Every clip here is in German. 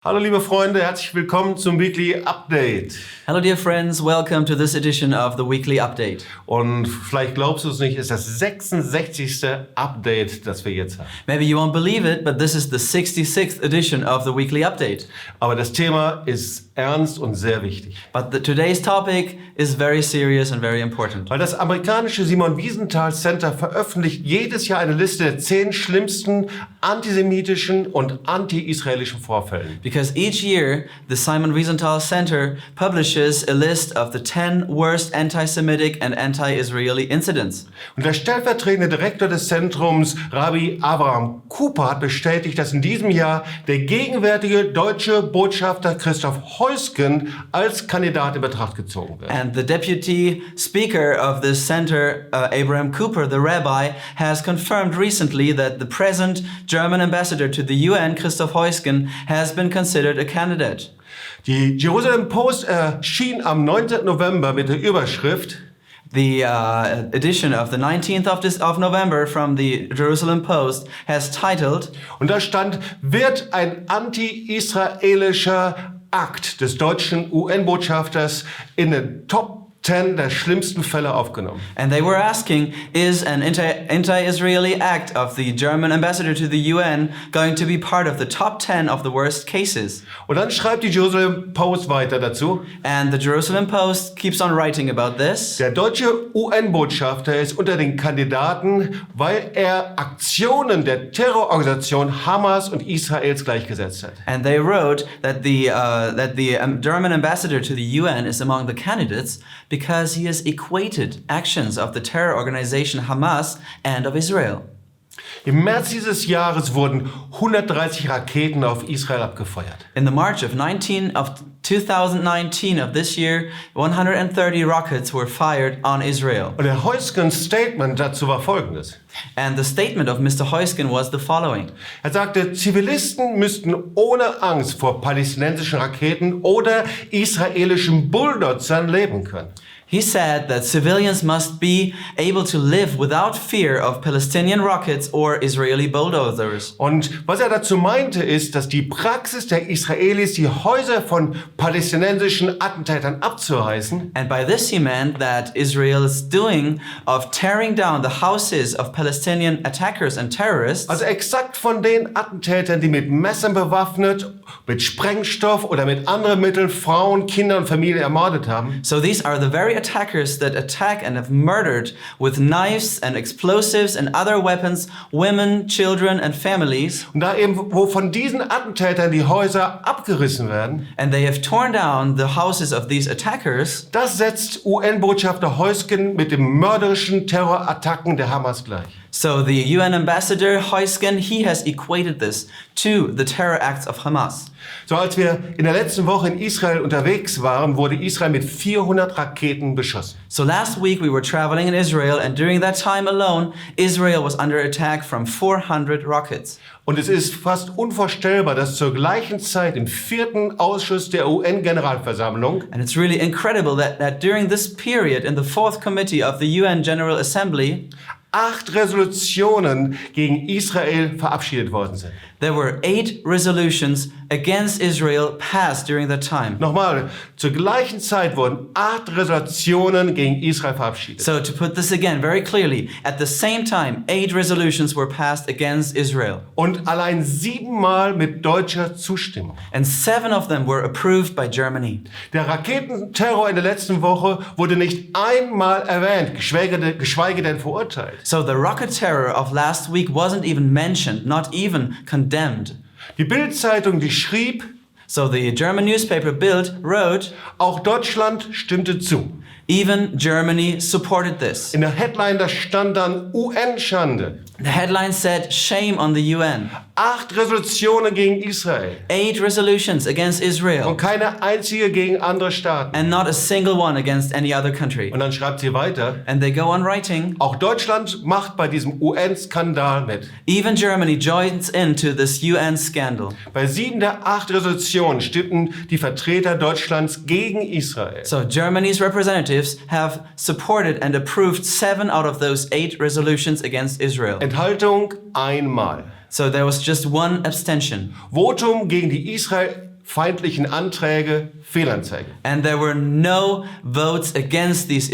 Hallo liebe Freunde, herzlich willkommen zum Weekly Update. Hello dear friends, welcome to this edition of the Weekly Update. Und vielleicht glaubst du es nicht, ist das 66. Update, das wir jetzt haben. Maybe you won't believe it, but this is the 66th edition of the Weekly Update. Aber das Thema ist ernst und sehr wichtig. But today's topic is very serious and very important. Weil das amerikanische Simon Wiesenthal Center veröffentlicht jedes Jahr eine Liste der 10 schlimmsten antisemitischen und anti-israelischen Vorfällen. Because each year, the Simon Wiesenthal Center publishes a list of the 10 worst anti-Semitic and anti-Israeli incidents. Und der stellvertretende Direktor des Zentrums, Rabbi Avraham Cooper, hat bestätigt, dass in diesem Jahr der gegenwärtige deutsche Botschafter Christoph Heusgen als Kandidat in Betracht gezogen wird. And the deputy speaker of this center, Abraham Cooper, the rabbi, has confirmed recently that the present German ambassador to the UN, Christoph Heusgen, has been considered a candidate. Die Jerusalem Post erschien am 9. November mit der Überschrift The edition of the 19th of November from the Jerusalem Post has titled, und da stand, wird ein anti-israelischer Akt des deutschen UN-Botschafters in den Top 10 der schlimmsten Fälle aufgenommen. and they were asking, is an anti-Israeli act of the German ambassador to the UN going to be part of the top 10 of the worst cases? Und dann schreibt die Jerusalem Post weiter dazu, And the Jerusalem Post keeps on writing about this. der deutsche UN-Botschafter ist unter den Kandidaten, weil er Aktionen der Terrororganisation Hamas und Israels gleichgesetzt hat. And they wrote that the German ambassador to the UN is among the candidates because he has equated actions of the terror organization Hamas and of Israel. Im März dieses Jahres wurden 130 Raketen auf Israel abgefeuert. In the March of 2019 of this year, 130 rockets were fired on Israel. Und der Heusgens Statement dazu war folgendes. And the statement of Mr. Heusgen was the following. Er sagte, Zivilisten müssten ohne Angst vor palästinensischen Raketen oder israelischen Bulldozern leben können. He said that civilians must be able to live without fear of Palestinian rockets or Israeli bulldozers. Und was er dazu meinte, ist, dass die Praxis der Israelis, die Häuser von palästinensischen Attentätern abzureißen, And by this he meant that Israel's doing of tearing down the houses of Palestinian attackers and terrorists, also exakt von den Attentätern, die mit Messern bewaffnet, mit Sprengstoff oder mit anderen Mitteln Frauen, Kinder und Familien ermordet haben, so these are the very attackers that attack and have murdered with knives and explosives and other weapons women, children and families, und da eben, wo von diesen Attentätern die Häuser abgerissen werden, and they have torn down the houses of these attackers. das setzt UN-Botschafter Heusgen mit den mörderischen Terrorattacken der Hamas gleich. So the UN ambassador Heusgen, he has equated this to the terror acts of Hamas. So, als wir in der letzten Woche in Israel unterwegs waren, wurde Israel mit 400 Raketen beschossen. So last week we were traveling in Israel, and during that time alone, Israel was under attack from 400 rockets. Und es ist fast unvorstellbar, dass zur gleichen Zeit im 4. Ausschuss der UN-Generalversammlung And it's really incredible that during this period in the 4th committee of the UN General Assembly, 8 Resolutionen gegen Israel verabschiedet worden sind. there were 8 resolutions against Israel passed during that time. Nochmal, zur gleichen Zeit wurden 8 Resolutionen gegen Israel verabschiedet. So to put this again very clearly, at the same time, 8 resolutions were passed against Israel. Und allein 7-mal mit deutscher Zustimmung. And 7 of them were approved by Germany. Der Raketenterror in der letzten Woche wurde nicht einmal erwähnt, geschweige denn verurteilt. So the rocket terror of last week wasn't even mentioned, not even condemned. Die Bild-Zeitung, die schrieb, So the German newspaper Bild wrote, auch Deutschland stimmte zu. even Germany supported this. In der Headline, da stand dann UN-Schande. The headline said, shame on the UN. 8 Resolutionen gegen Israel 8 resolutions against und Israel, keine einzige gegen andere Staaten. and not a single one against any other country. Und dann schreibt sie weiter, And they go on writing, auch Deutschland macht bei diesem UN-Skandal mit. even Germany joins into this UN scandal. Bei 7 der 8 Resolutionen stimmten die Vertreter Deutschlands gegen Israel. So Germany's representatives have supported and approved 7 out of those 8 resolutions against Israel. Enthaltung einmal. So there was just one abstention. Votum gegen die feindlichen Anträge Fehlanzeige. And there were no votes against these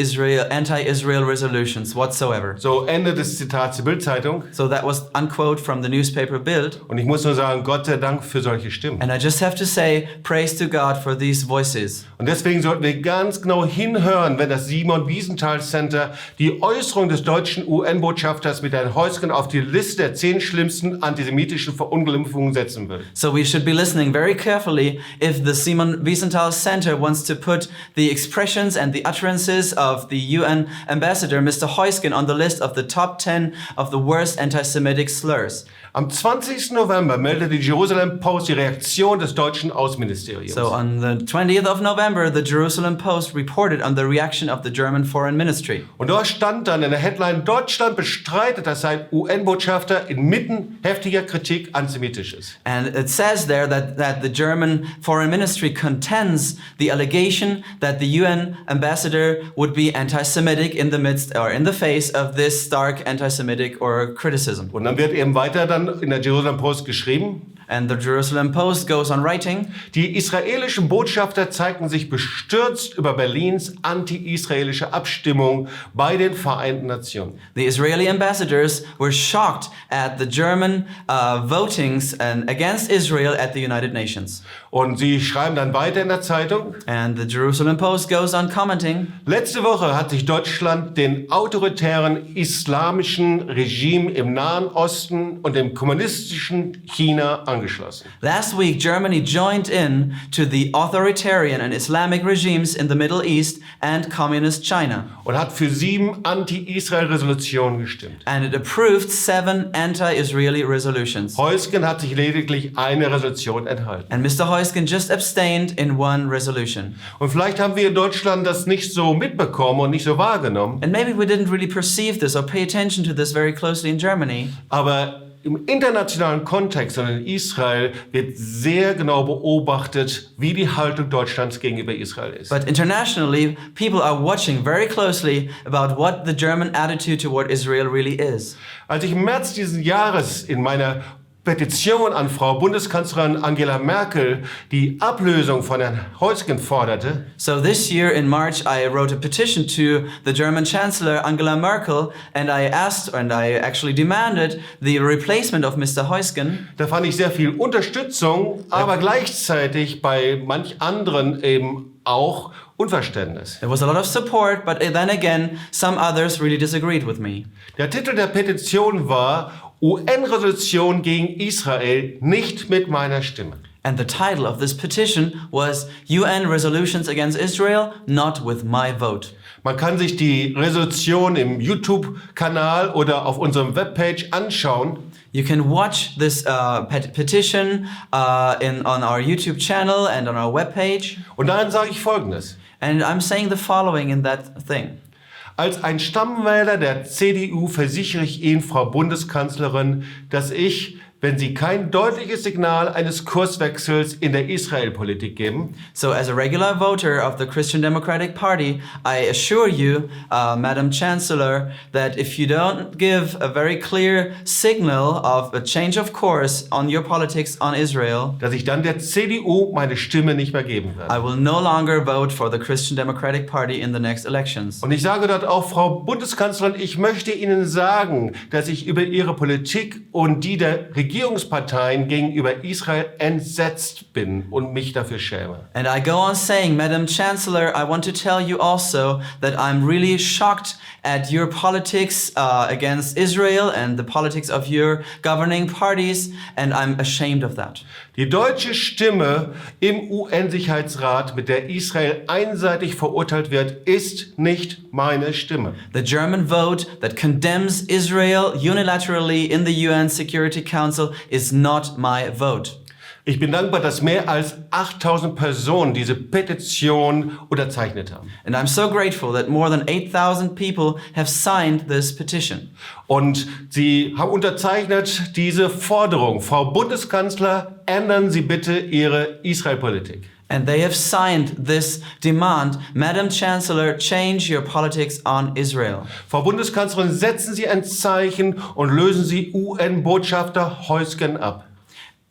anti-Israel resolutions whatsoever. So Ende des Zitats der Bild-Zeitung. So that was unquote from the newspaper Bild. Und ich muss nur sagen, Gott sei Dank für solche Stimmen. And I just have to say, praise to God for these voices. Und deswegen sollten wir ganz genau hinhören, wenn das Simon Wiesenthal Center die Äußerung des deutschen UN-Botschafters mit Herrn Heusgen auf die Liste der 10 schlimmsten antisemitischen Verunglimpfungen setzen will. So we should be listening very carefully if the Simon Wiesenthal Center wants to put the expressions and the utterances of the UN ambassador, Mr. Heusgen, on the list of the top 10 of the worst anti-Semitic slurs. Am 20. November meldete die Jerusalem Post die Reaktion des deutschen Außenministeriums. So on the 20th of November, the Jerusalem Post reported on the reaction of the German Foreign Ministry. Und dort stand dann in der Headline: Deutschland bestreitet, dass sein UN-Botschafter inmitten heftiger Kritik antisemitisch ist. And it says there that the German Foreign Ministry contends the allegation that the UN ambassador would be anti-Semitic in the midst or in the face of this stark anti-Semitic or criticism. Und dann wird eben weiter dann in der Jerusalem Post geschrieben: And the Jerusalem Post goes on writing, Die israelischen Botschafter zeigten sich bestürzt über Berlins anti-israelische Abstimmung bei den Vereinten Nationen. the Israeli ambassadors were shocked at the German votings and against Israel at the United Nations. Und sie schreiben dann weiter in der Zeitung: And the Jerusalem Post goes on commenting, Letzte Woche hat sich Deutschland den autoritären islamischen Regime im Nahen Osten und dem kommunistischen China angeschlossen. last week Germany joined in to the authoritarian and Islamic regimes in the Middle East and communist China. Und hat für 7 Anti-Israel-Resolutionen gestimmt. And it approved 7 anti-Israeli resolutions. Heusgen hat sich lediglich eine Resolution enthalten. And Mr. Heusgen just abstained in 1 resolution. Und vielleicht haben wir in Deutschland das nicht so mitbekommen und nicht so wahrgenommen, And maybe we didn't really perceive this or pay attention to this very closely in Germany. aber im internationalen Kontext und in Israel wird sehr genau beobachtet, wie die Haltung Deutschlands gegenüber Israel ist. But internationally, people are watching very closely about what the German attitude toward Israel really is. Als ich im März diesen Jahres in meiner Petition an Frau Bundeskanzlerin Angela Merkel die Ablösung von Herrn Heusgen forderte, So this year in March, I wrote a petition to the German Chancellor Angela Merkel, and I asked and I actually demanded the replacement of Mr. Heusgen. da fand ich sehr viel Unterstützung, aber gleichzeitig bei manch anderen eben auch Unverständnis. There was a lot of support, but then again, some others really disagreed with me. Der Titel der Petition war UN-Resolution gegen Israel, nicht mit meiner Stimme. And the title of this petition was UN Resolutions Against Israel, Not With My Vote. Man kann sich die Resolution im YouTube-Kanal oder auf unserem Webpage anschauen. You can watch this petition on our YouTube channel and on our webpage. Und darin sage ich Folgendes: And I'm saying the following in that thing. Als ein Stammwähler der CDU versichere ich Ihnen, Frau Bundeskanzlerin, dass ich, wenn Sie kein deutliches Signal eines Kurswechsels in der Israel-Politik geben, So as a regular voter of the Christian Democratic Party, I assure you, Madam Chancellor, that if you don't give a very clear signal of a change of course on your politics on Israel, dass ich dann der CDU meine Stimme nicht mehr geben I werde. will no longer vote for the Christian Democratic Party in the next elections. Und ich sage dort auch, Frau Bundeskanzlerin, ich möchte Ihnen sagen, dass ich über Ihre Politik und die der Regierungsparteien gegenüber Israel entsetzt bin und mich dafür schäme. And I go on saying, Madam Chancellor, I want to tell you also that I'm really shocked at your politics against Israel and the politics of your governing parties, and I'm ashamed of that. Die deutsche Stimme im UN-Sicherheitsrat, mit der Israel einseitig verurteilt wird, ist nicht meine Stimme. The German vote that condemns Israel unilaterally in the UN Security Council is not my vote. Ich bin dankbar, dass mehr als 8000 Personen diese Petition unterzeichnet haben. And I'm so grateful that more than 8,000 people have signed this petition. Und sie haben unterzeichnet diese Forderung: Frau Bundeskanzler, ändern Sie bitte Ihre Israel-Politik. And they have signed this demand, Madam Chancellor, change your politics on Israel. Frau Bundeskanzlerin, setzen Sie ein Zeichen und lösen Sie UN-Botschafter Heusgen ab.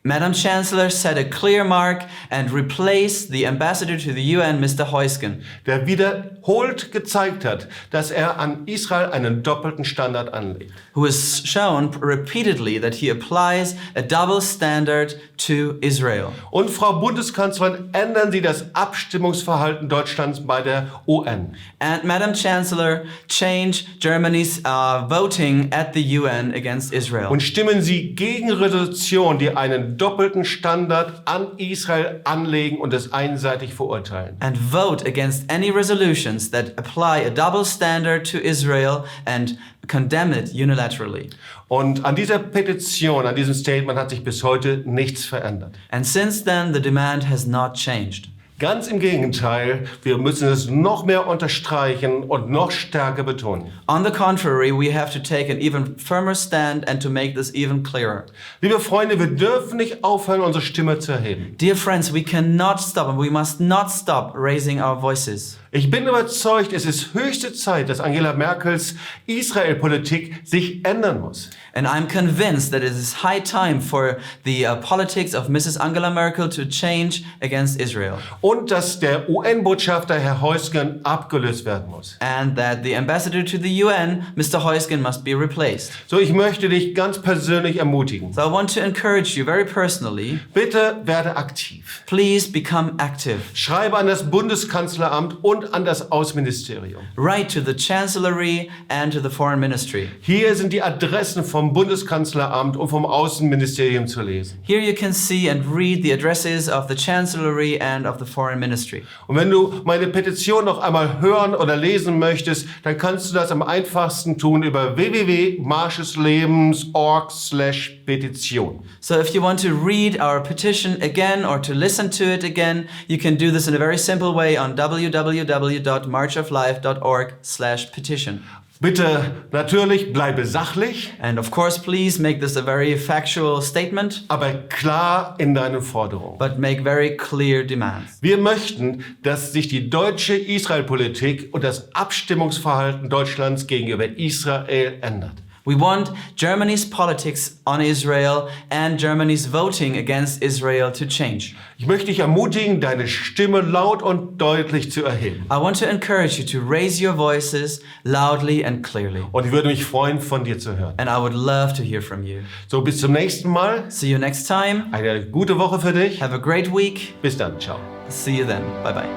Madam Chancellor set a clear mark and replaced the ambassador to the UN, Mr. Heusgen, der wiederholt gezeigt hat, dass er an Israel einen doppelten Standard anlegt. who has shown repeatedly that he applies a double standard to Israel. Und Frau Bundeskanzlerin, ändern Sie das Abstimmungsverhalten Deutschlands bei der UN. And Madam Chancellor, change Germany's voting at the UN against Israel. Und stimmen Sie gegen Resolutionen, die einen doppelten Standard an Israel anlegen und es einseitig verurteilen. And vote against any resolutions that apply a double standard to Israel and condemn it unilaterally. Und an dieser Petition, an diesem Statement hat sich bis heute nichts verändert. And since then, the demand has not changed. Ganz im Gegenteil, wir müssen es noch mehr unterstreichen und noch stärker betonen. On the contrary, we have to take an even firmer stand and to make this even clearer. Liebe Freunde, wir dürfen nicht aufhören, unsere Stimme zu erheben. Dear friends, we cannot stop and we must not stop raising our voices. Ich bin überzeugt, es ist höchste Zeit, dass Angela Merkels Israel-Politik sich ändern muss. And I'm convinced that it is high time for the politics of Mrs. Angela Merkel to change against Israel. Und dass der UN-Botschafter Herr Heusgen abgelöst werden muss. And that the ambassador to the UN, Mr. Heusgen, must be replaced. So, ich möchte dich ganz persönlich ermutigen. So I want to encourage you very personally, Bitte werde aktiv. please become active. Schreibe an das Bundeskanzleramt und an das Außenministerium. Write to the Chancellery and to the Foreign Ministry. Hier sind die Adressen vom Bundeskanzleramt und vom Außenministerium zu lesen. Here you can see and read the addresses of the Chancellery and of the Foreign Ministry. Und wenn du meine Petition noch einmal hören oder lesen möchtest, dann kannst du das am einfachsten tun über www.marscheslebens.org/Petition. So if you want to read our petition again or to listen to it again, you can do this in a very simple way on www.marchoflife.org/petition. Bitte natürlich bleibe sachlich, And of course, please make this a very factual statement, aber klar in deinen Forderungen. but make very clear demands. Wir möchten, dass sich die deutsche Israel-Politik und das Abstimmungsverhalten Deutschlands gegenüber Israel ändert. We want Germany's politics on Israel and Germany's voting against Israel to change. Ich möchte dich ermutigen, deine Stimme laut und deutlich zu erheben. I want to encourage you to raise your voices loudly and clearly. Und ich würde mich freuen, von dir zu hören. And I would love to hear from you. So, bis zum nächsten Mal. See you next time. Eine gute Woche für dich. Have a great week. Bis dann. Ciao. See you then. Bye bye.